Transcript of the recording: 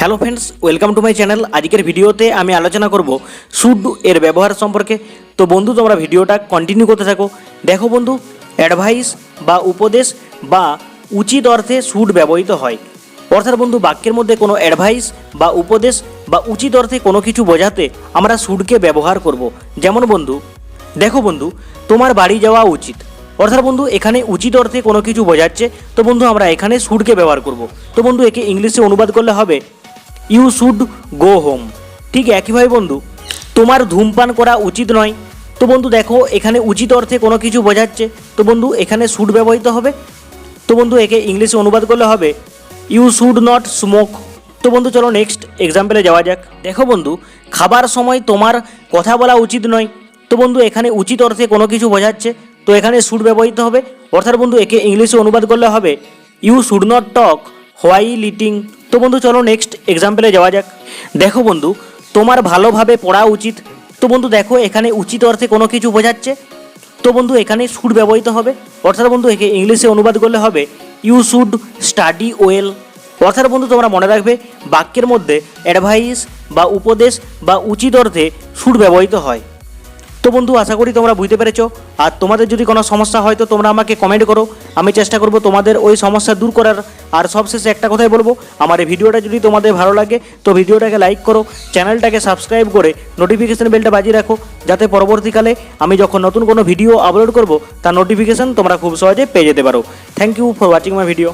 Hello friends, welcome to my channel. আজকের ভিডিওতে আমি আলোচনা করব শুড এর ব্যবহার সম্পর্কে। তো বন্ধু, তোমরা ভিডিওটা কন্টিনিউ করতে থাকো। দেখো বন্ধু, অ্যাডভাইস বা উপদেশ বা উচিত অর্থে শুড ব্যবহৃত হয়। অর্থাৎ বন্ধু, বাক্যের মধ্যে কোনো অ্যাডভাইস বা উপদেশ বা উচিত অর্থে কোনো কিছু বোঝাতে আমরা শুডকে ব্যবহার করব। যেমন বন্ধু, দেখো বন্ধু, তোমার বাড়ি যাওয়া উচিত। অর্থাৎ বন্ধু, এখানে উচিত অর্থে কোনো কিছু বোঝাচ্ছে, তো বন্ধু আমরা এখানে শুডকে ব্যবহার করব। তো বন্ধু, একে ইংলিশে অনুবাদ করলে হবে ইউ শুড গো হোম। ঠিক একইভাবে বন্ধু, তোমার ধূমপান করা উচিত নয়। তো বন্ধু দেখো, এখানে উচিত অর্থে কোনো কিছু বোঝাচ্ছে, তো বন্ধু এখানে শুড ব্যবহৃত হবে। তো বন্ধু, একে ইংলিশে অনুবাদ করলে হবে ইউ শুড নট স্মোক। তো বন্ধু চলো নেক্সট এক্সাম্পলে যাওয়া যাক। দেখো বন্ধু, খাবার সময় তোমার কথা বলা উচিত নয়। তো বন্ধু এখানে উচিত অর্থে কোনো কিছু বোঝাচ্ছে, তো এখানে শুড ব্যবহৃত হবে। অর্থাৎ বন্ধু একে ইংলিশে অনুবাদ করলে হবে you should not talk while eating. তো বন্ধু চলো নেক্সট এক্সাম্পলে যাওয়া যাক। দেখো বন্ধু, তোমার ভালোভাবে পড়া উচিত। তো বন্ধু দেখো, এখানে উচিত অর্থে কোনো কিছু বোঝাচ্ছে, তো বন্ধু এখানে শুড ব্যবহৃত হবে। অর্থাৎ বন্ধু একে ইংলিশে অনুবাদ করলে হবে ইউ শুড স্টাডি ওয়েল। অর্থাৎ বন্ধু তোমরা মনে রাখবে, বাক্যের মধ্যে অ্যাডভাইস বা উপদেশ বা উচিত অর্থে শুড ব্যবহৃত হয়। তো বন্ধু আশা করি তোমরা বুঝতে পেরেছো। আর তোমাদের যদি কোনো সমস্যা হয় তো তোমরা আমাকে কমেন্ট করো, আমি চেষ্টা করব তোমাদের ওই সমস্যা দূর করার। আর সবশেষে একটা কথাই বলবো, আমার এই ভিডিওটা যদি তোমাদের ভালো লাগে তো ভিডিওটাকে লাইক করো, চ্যানেলটাকে সাবস্ক্রাইব করে নোটিফিকেশন বেলটা বাজিয়ে রাখো, যাতে পরবর্তীকালে আমি যখন নতুন কোনো ভিডিও আপলোড করব তার নোটিফিকেশন তোমরা খুব সহজে পেয়ে যেতে পারো। Thank you for watching my video.